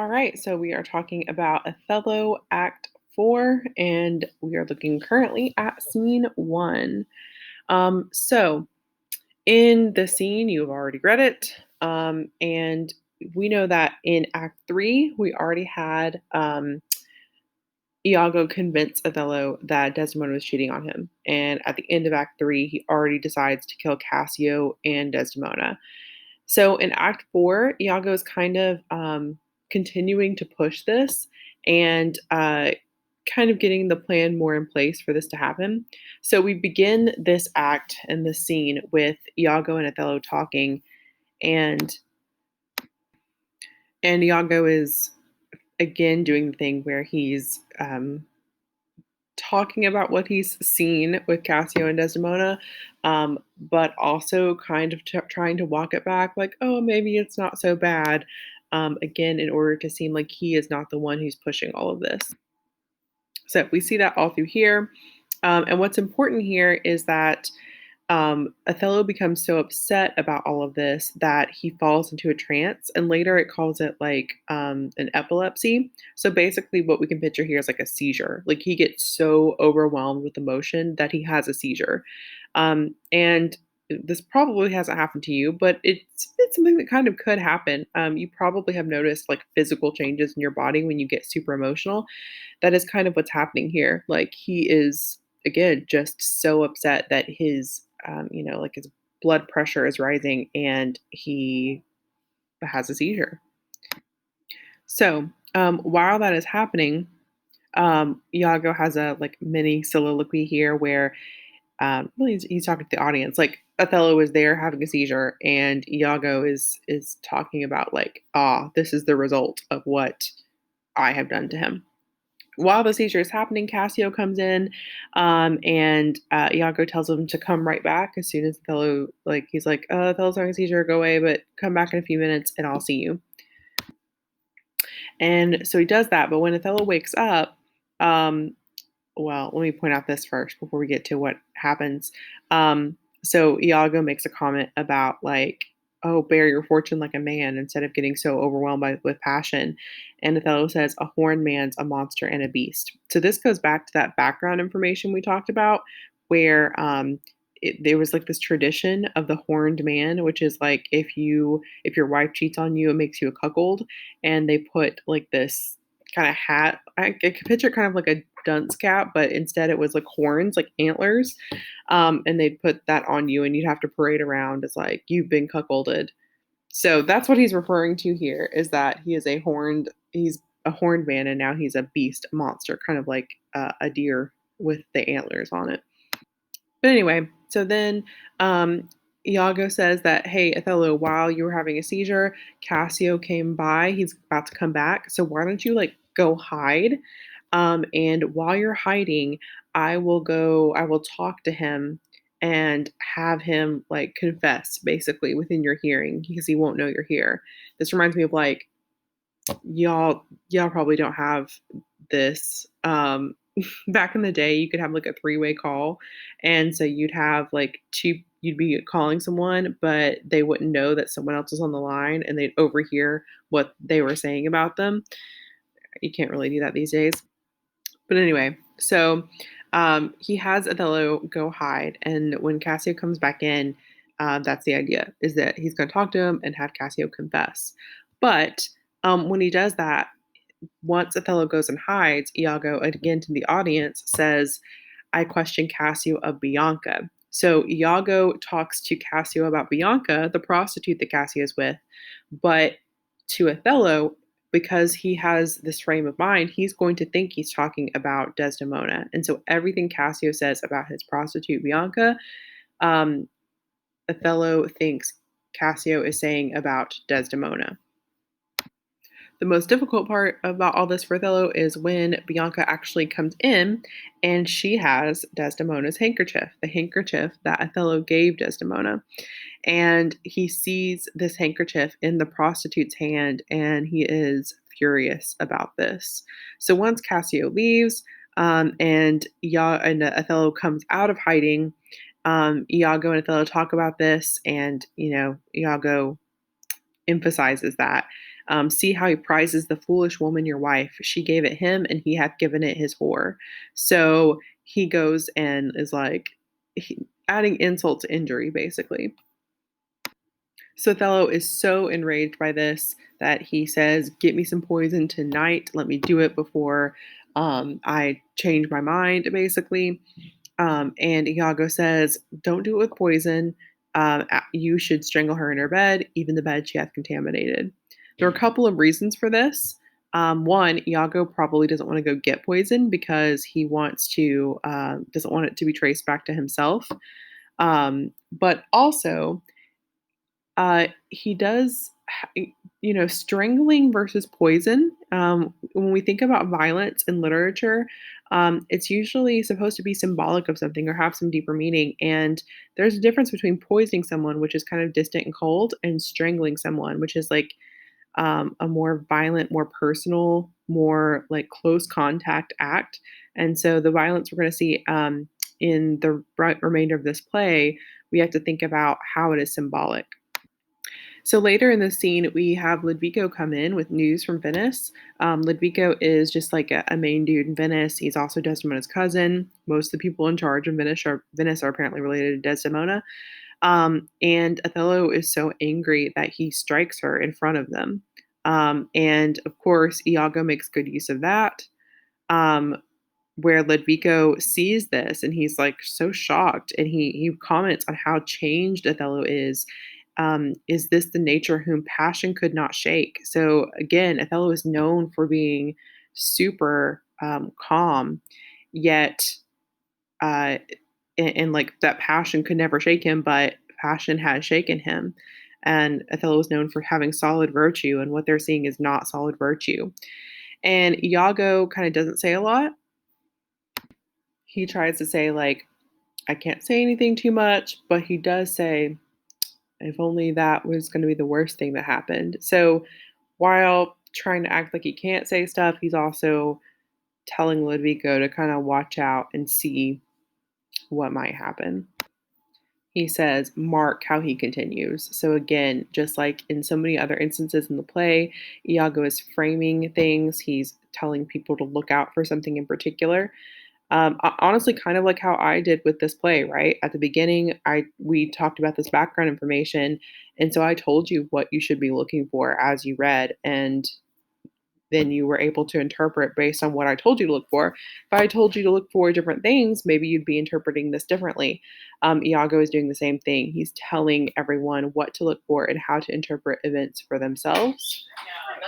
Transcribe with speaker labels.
Speaker 1: All right, so we are talking about Othello Act 4, and we are looking currently at scene 1. So in the scene, you've already read it, and we know that in Act 3, we already had Iago convince Othello that Desdemona was cheating on him. And at the end of Act 3, he already decides to kill Cassio and Desdemona. So in Act 4, Iago is kind of continuing to push this and kind of getting the plan more in place for this to happen. So we begin this act and this scene with Iago and Othello talking, and Iago is again doing the thing where he's talking about what he's seen with Cassio and Desdemona, but also kind of trying to walk it back, like, oh, maybe it's not so bad. Again, in order to seem like he is not the one who's pushing all of this. So we see that all through here. And what's important here is that Othello becomes so upset about all of this that he falls into a trance, and later it calls it like an epilepsy. So basically, what we can picture here is like a seizure. Like he gets so overwhelmed with emotion that he has a seizure. And this probably hasn't happened to you, but it's something that kind of could happen. You probably have noticed like physical changes in your body when you get super emotional. That is kind of what's happening here. Like he is again just so upset that his like his blood pressure is rising and he has a seizure. So while that is happening, Iago has a like mini soliloquy here where well, he's talking to the audience. Like Othello is there having a seizure, and Iago is talking about like, this is the result of what I have done to him. While the seizure is happening, Cassio comes in, and Iago tells him to come right back as soon as Othello, like, he's like, Othello's having a seizure, go away, but come back in a few minutes and I'll see you. And so he does that, but when Othello wakes up, um, well, let me point out this first before we get to what happens. So Iago makes a comment about like, oh, bear your fortune like a man instead of getting so overwhelmed with passion. And Othello says, a horned man's a monster and a beast. So this goes back to that background information we talked about, where there was like this tradition of the horned man, which is like if your wife cheats on you, it makes you a cuckold, and they put like this kind of hat. I could picture kind of like a dunce cap, but instead it was like horns, like antlers, and they'd put that on you, and you'd have to parade around as like you've been cuckolded. So that's what he's referring to here, is that he's a horned man, and now he's a beast, a monster, kind of like a deer with the antlers on it. But anyway, so then Iago says that, hey, Othello, while you were having a seizure, Cassio came by. He's about to come back. So why don't you like go hide? And while you're hiding, I will talk to him and have him like confess basically within your hearing because he won't know you're here. This reminds me of like y'all probably don't have this. Back in the day, you could have like a three-way call, and so you'd be calling someone, but they wouldn't know that someone else was on the line, and they'd overhear what they were saying about them. You can't really do that these days. But anyway, so he has Othello go hide, and when Cassio comes back in, that's the idea, is that he's going to talk to him and have Cassio confess. But when he does that, once Othello goes and hides, Iago, again to the audience, says, I question Cassio of Bianca. So Iago talks to Cassio about Bianca, the prostitute that Cassio is with, but to Othello, because he has this frame of mind, he's going to think he's talking about Desdemona. And so everything Cassio says about his prostitute Bianca, um, Othello thinks Cassio is saying about Desdemona. The most difficult part about all this for Othello is when Bianca actually comes in and she has Desdemona's handkerchief, the handkerchief that Othello gave Desdemona. And he sees this handkerchief in the prostitute's hand and he is furious about this. So once Cassio leaves and Othello comes out of hiding, Iago and Othello talk about this, and Iago emphasizes that See how he prizes the foolish woman your wife. She gave it him, and he hath given it his whore. So he goes and is like adding insult to injury, basically. So Othello is so enraged by this that he says, "Get me some poison tonight. Let me do it before I change my mind," basically. And Iago says, "Don't do it with poison. You should strangle her in her bed, even the bed she hath contaminated." There are a couple of reasons for this. One, Iago probably doesn't want to go get poison because he wants to doesn't want it to be traced back to himself. But also, he does, strangling versus poison. When we think about violence in literature, it's usually supposed to be symbolic of something or have some deeper meaning. And there's a difference between poisoning someone, which is kind of distant and cold, and strangling someone, which is like a more violent, more personal, more like close contact act. And so the violence we're going to see in the remainder of this play, we have to think about how it is symbolic. So later in the scene, we have Ludvico come in with news from Venice. Ludvico is just like a main dude in Venice. He's also Desdemona's cousin. Most of the people in charge of Venice are apparently related to Desdemona. And Othello is so angry that he strikes her in front of them. And of course, Iago makes good use of that. Um, where Ludvico sees this and he's like so shocked, and he comments on how changed Othello is. Is this the nature whom passion could not shake? So again, Othello is known for being super calm, yet uh, and like that passion could never shake him, but passion has shaken him. And Othello is known for having solid virtue, and what they're seeing is not solid virtue. And Iago kind of doesn't say a lot. He tries to say, like, I can't say anything too much, but he does say, if only that was going to be the worst thing that happened. So while trying to act like he can't say stuff, he's also telling Ludvico to kind of watch out and see what might happen. He says, "Mark how he continues." So again, just like in so many other instances in the play, Iago is framing things. He's telling people to look out for something in particular. Honestly, kind of like how I did with this play, right? At the beginning, we talked about this background information, and so I told you what you should be looking for as you read, and then you were able to interpret based on what I told you to look for. If I told you to look for different things, maybe you'd be interpreting this differently. Iago is doing the same thing. He's telling everyone what to look for and how to interpret events for themselves.